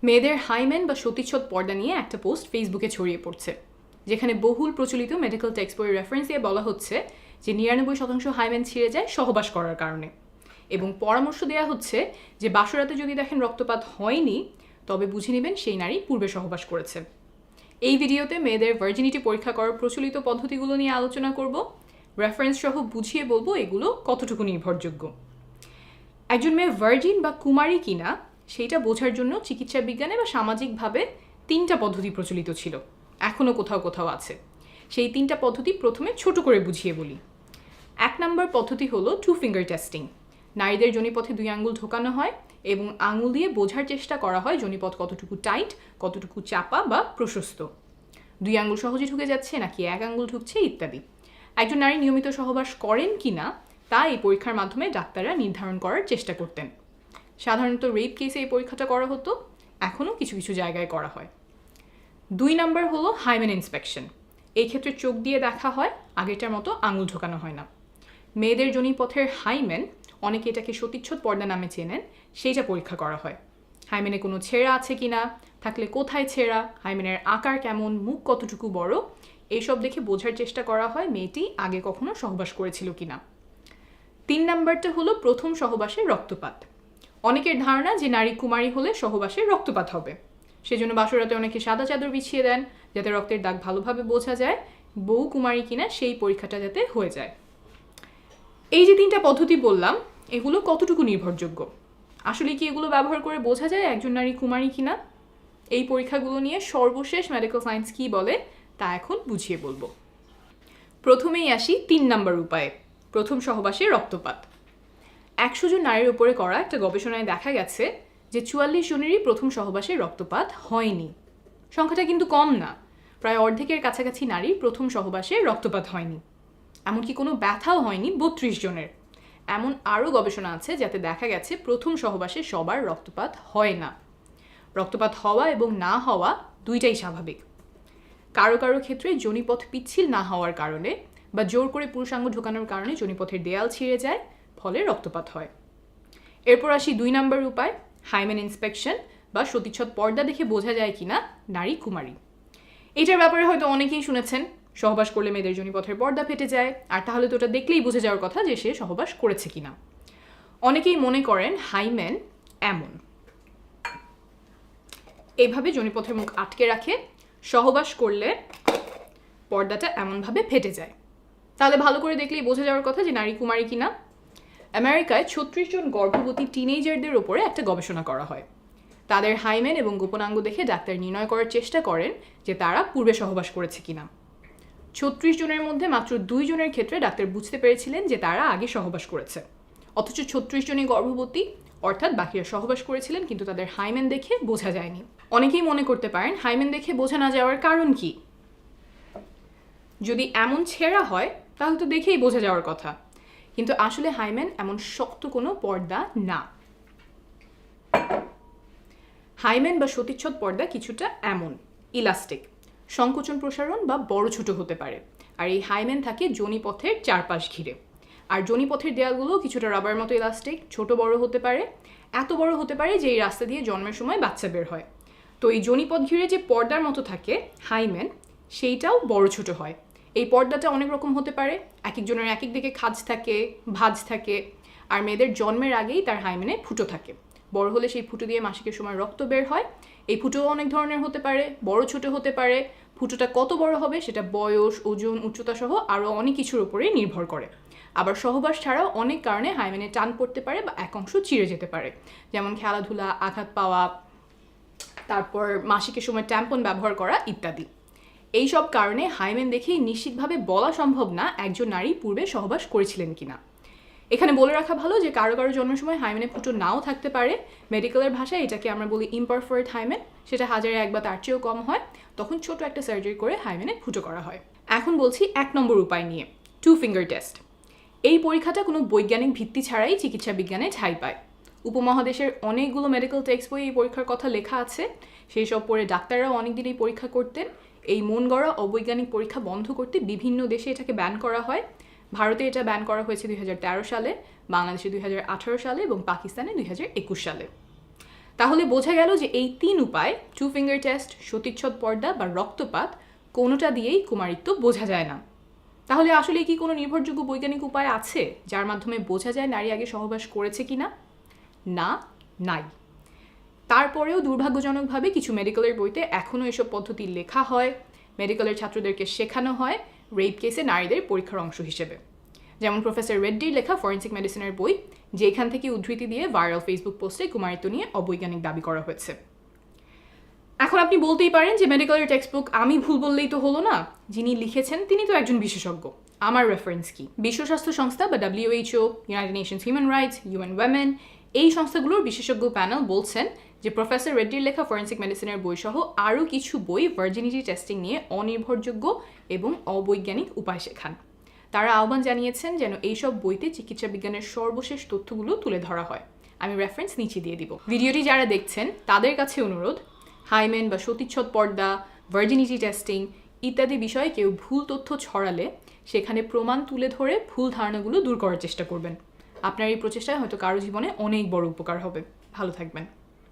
মেয়েদের হাইমেন বা সতীচ্ছদ পর্দা নিয়ে একটা পোস্ট ফেসবুকে ছড়িয়ে পড়ছে, যেখানে বহুল প্রচলিত মেডিকেল টেক্সট বইয়ের রেফারেন্স দিয়ে বলা হচ্ছে যে 99% হাইমেন ছিঁড়ে যায় সহবাস করার কারণে, এবং পরামর্শ দেওয়া হচ্ছে যে বাসরাতে যদি দেখেন রক্তপাত হয়নি তবে বুঝে নেবেন সেই নারী পূর্বে সহবাস করেছে। এই ভিডিওতে মেয়েদের ভার্জিনিটি পরীক্ষা করার প্রচলিত পদ্ধতিগুলো নিয়ে আলোচনা করব, রেফারেন্স সহ বুঝিয়ে বলবো এগুলো কতটুকু নির্ভরযোগ্য। একজন মেয়ে ভার্জিন বা কুমারী কিনা সেইটা বোঝার জন্য চিকিৎসা বিজ্ঞানে বা সামাজিকভাবে 3টা পদ্ধতি প্রচলিত ছিল, এখনও কোথাও কোথাও আছে। সেই 3টা পদ্ধতি প্রথমে ছোট করে বুঝিয়ে বলি। 1 নম্বর পদ্ধতি হলো 2 ফিঙ্গার টেস্টিং। নারীদের যোনিপথে 2 আঙ্গুল ঢোকানো হয় এবং আঙুল দিয়ে বোঝার চেষ্টা করা হয় যোনিপথ কতটুকু টাইট, কতটুকু চাপা বা প্রশস্ত, 2 আঙ্গুল সহজে ঢুকে যাচ্ছে নাকি 1 আঙ্গুল ঢুকছে ইত্যাদি। একজন নারী নিয়মিত সহবাস করেন কিনা তা এই পরীক্ষার মাধ্যমে ডাক্তাররা নির্ধারণ করার চেষ্টা করতেন। সাধারণত রেপ কেসে এই পরীক্ষাটা করা হতো, এখনও কিছু কিছু জায়গায় করা হয়। 2 নম্বর হলো হাইমেন ইন্সপেকশন। এই ক্ষেত্রে চোখ দিয়ে দেখা হয়, আগেরটার মতো আঙুল ঢোকানো হয় না। মেয়েদের যোনিপথের হাইমেন, অনেকে এটাকে সতীচ্ছদ পর্দা নামে চেনেন, সেইটা পরীক্ষা করা হয়। হাইমেনে কোনো ছেঁড়া আছে কিনা, থাকলে কোথায় ছেঁড়া, হাইমেনের আকার কেমন, মুখ কতটুকু বড়, এইসব দেখে বোঝার চেষ্টা করা হয় মেয়েটি আগে কখনো সহবাস করেছিল কিনা। 3 নম্বরটা হলো প্রথম সহবাসের রক্তপাত। অনেকের ধারণা যে নারী কুমারী হলে সহবাসে রক্তপাত হবে, সেজন্য বাসরাতে অনেকে সাদা চাদর বিছিয়ে দেন যাতে রক্তের দাগ ভালোভাবে বোঝা যায় বউ কুমারী কিনা সেই পরীক্ষাটা যাতে হয়ে যায়। এই যে 3টা পদ্ধতি বললাম, এগুলো কতটুকু নির্ভরযোগ্য? আসলে কি এগুলো ব্যবহার করে বোঝা যায় একজন নারী কুমারী কিনা? এই পরীক্ষাগুলো নিয়ে সর্বশেষ মেডিকেল সায়েন্স কী বলে তা এখন বুঝিয়ে বলবো। প্রথমেই আসি 3 নম্বর উপায়ে, প্রথম সহবাসে রক্তপাত। 100 জন নারীর উপরে করা একটা গবেষণায় দেখা গেছে যে 44 জনেরই প্রথম সহবাসে রক্তপাত হয়নি। সংখ্যাটা কিন্তু কম না, প্রায় অর্ধেকের কাছাকাছি নারীর প্রথম সহবাসে রক্তপাত হয়নি। এমনকি কোনো ব্যথাও হয়নি 32 জনের। এমন আরও গবেষণা আছে যাতে দেখা গেছে প্রথম সহবাসে সবার রক্তপাত হয় না। রক্তপাত হওয়া এবং না হওয়া দুইটাই স্বাভাবিক। কারো কারো ক্ষেত্রে যোনিপথ পিচ্ছিল না হওয়ার কারণে বা জোর করে পুরুষাঙ্গ ঢোকানোর কারণে যোনিপথের দেয়াল ছিঁড়ে যায়, ফলে রক্তপাত হয়। এরপর আসি 2 নম্বর উপায়, হাইমেন ইন্সপেকশন বা সতীচ্ছদ পর্দা দেখে বোঝা যায় কিনা নারী কুমারী। এটার ব্যাপারে হয়তো অনেকেই শুনেছেন, সহবাস করলে মেয়েদের যোনিপথের পর্দা ফেটে যায়, আর তাহলে তো ওটা দেখলেই বোঝা যাওয়ার কথা যে সে সহবাস করেছে কিনা। অনেকেই মনে করেন হাইমেন এমন, এইভাবে যোনিপথের মুখ আটকে রাখে, সহবাস করলে পর্দাটা এমনভাবে ফেটে যায়, তাহলে ভালো করে দেখলেই বোঝা যাওয়ার কথা যে নারী কুমারী কিনা। আমেরিকায় 36 জন গর্ভবতী টিনেজারদের ওপরে একটা গবেষণা করা হয়। তাদের হাইমেন এবং গোপনাঙ্গ দেখে ডাক্তার নির্ণয় করার চেষ্টা করেন যে তারা পূর্বে সহবাস করেছে কিনা। 36 জনের মধ্যে মাত্র 2 জনের ক্ষেত্রে ডাক্তার বুঝতে পেরেছিলেন যে তারা আগে সহবাস করেছে, অথচ 36 জনই গর্ভবতী, অর্থাৎ বাকিরা সহবাস করেছিলেন কিন্তু তাদের হাইমেন দেখে বোঝা যায়নি। অনেকেই মনে করতে পারেন হাইমেন দেখে বোঝা না যাওয়ার কারণ কি? যদি এমন ছেঁড়া হয় তাহলে তো দেখেই বোঝা যাওয়ার কথা, কিন্তু আসলে হাইমেন এমন শক্ত কোনো পর্দা না। হাইমেন বা সতীচ্ছদ পর্দা কিছুটা এমন ইলাস্টিক, সংকোচন প্রসারণ বা বড় ছোট হতে পারে, আর এই হাইমেন থাকে যোনিপথের চারপাশ ঘিরে। আর যোনিপথের দেয়ালগুলো কিছুটা রাবার মতো ইলাস্টিক, ছোট বড় হতে পারে, এত বড় হতে পারে যে এই রাস্তা দিয়ে জন্মের সময় বাচ্চা বের হয়। তো এই যোনিপথ ঘিরে যে পর্দার মতো থাকে হাইমেন, সেইটাও বড় ছোট হয়। এই পর্দাটা অনেক রকম হতে পারে, এক একজনের এক এক দিকে খাঁজ থাকে, ভাঁজ থাকে, আর মেয়েদের জন্মের আগেই তার হাইমেনে ফুটো থাকে। বড় হলে সেই ফুটো দিয়ে মাসিকের সময় রক্ত বের হয়। এই ফুটোও অনেক ধরনের হতে পারে, বড় ছোট হতে পারে। ফুটোটা কত বড় হবে সেটা বয়স, ওজন, উচ্চতা সহ আরও অনেক কিছুর উপরেই নির্ভর করে। আবার সহবাস ছাড়াও অনেক কারণে হাইমেনে টান পড়তে পারে বা এক অংশ চিড়ে যেতে পারে, যেমন খেলাধুলা, আঘাত পাওয়া, তারপর মাসিকের সময় ট্যাম্পন ব্যবহার করা ইত্যাদি। এই সব কারণে হাইমেন দেখেই নিশ্চিতভাবে বলা সম্ভব না একজন নারী পূর্বে সহবাস করেছিলেন কিনা। এখানে বলে রাখা ভালো যে কারো কারো জন্মের সময় হাইমেনে ফুটো নাও থাকতে পারে। মেডিকেলের ভাষায় এটাকে আমরা বলি ইমপারফেক্ট হাইমেন, সেটা 1000 বা তার চেয়েও কম হয়, তখন ছোট একটা সার্জারি করে হাইমেনে ফুটো করা হয়। এখন বলছি 1 নম্বর উপায় নিয়ে, 2 ফিঙ্গার টেস্ট। এই পরীক্ষাটা কোনো বৈজ্ঞানিক ভিত্তি ছাড়াই চিকিৎসা বিজ্ঞানে ঠাঁই পায়। উপমহাদেশের অনেকগুলো মেডিকেল টেক্সট বই এই পরীক্ষার কথা লেখা আছে, সেই সব পড়ে ডাক্তাররাও অনেকদিন এই পরীক্ষা করতেন। এই মন গড়া অবৈজ্ঞানিক পরীক্ষা বন্ধ করতে বিভিন্ন দেশে এটাকে ব্যান করা হয়। ভারতে এটা ব্যান করা হয়েছে 2013 সালে, বাংলাদেশে 2018 সালে এবং পাকিস্তানে 2021 সালে। তাহলে বোঝা গেল যে এই 3 উপায়, 2 ফিঙ্গার টেস্ট, সতীচ্ছদ পর্দা বা রক্তপাত, কোনোটা দিয়েই কুমারিত্ব বোঝা যায় না। তাহলে আসলে কি কোনো নির্ভরযোগ্য বৈজ্ঞানিক উপায় আছে যার মাধ্যমে বোঝা যায় নারী আগে সহবাস করেছে কিনা? না, নাই। তারপরেও দুর্ভাগ্যজনকভাবে কিছু মেডিকেলের বইতে এখনও এসব পদ্ধতি লেখা হয়, মেডিকেলের ছাত্রদেরকে শেখানো হয় রেপ কেসে নারীদের পরীক্ষার অংশ হিসেবে। যেমন প্রফেসর রেড্ডির লেখা ফরেন্সিক মেডিসিনের বই, যেখান থেকে উদ্ধৃতি দিয়ে ভাইরাল ফেসবুক পোস্টে কুমারিত্ব নিয়ে অবৈজ্ঞানিক দাবি করা হয়েছে। এখন আপনি বলতেই পারেন যে মেডিকেলের টেক্সট বুক আমি ভুল বললেই তো হলো না, যিনি লিখেছেন তিনি তো একজন বিশেষজ্ঞ, আমার রেফারেন্স কি? বিশ্ব স্বাস্থ্য সংস্থা বা WHO, United Nations human rights, UN Women, এই সংস্থাগুলোর বিশেষজ্ঞ প্যানেল বলছেন যে প্রফেসর রেড্ডির লেখা ফরেন্সিক মেডিসিনের বই সহ আরও কিছু বই ভার্জিনিটি টেস্টিং নিয়ে অনির্ভরযোগ্য এবং অবৈজ্ঞানিক উপায় শেখান। তারা আহ্বান জানিয়েছেন যেন এইসব বইতে চিকিৎসা বিজ্ঞানের সর্বশেষ তথ্যগুলো তুলে ধরা হয়। আমি রেফারেন্স নিচে দিয়ে দিব। ভিডিওটি যারা দেখছেন তাদের কাছে অনুরোধ, হাইমেন বা সতীচ্ছদ পর্দা, ভার্জিনিটি টেস্টিং ইত্যাদি বিষয়ে কেউ ভুল তথ্য ছড়ালে সেখানে প্রমাণ তুলে ধরে ভুল ধারণাগুলো দূর করার চেষ্টা করবেন। আপনার এই প্রচেষ্টায় হয়তো কারো জীবনে অনেক বড় উপকার হবে। ভালো থাকবেন।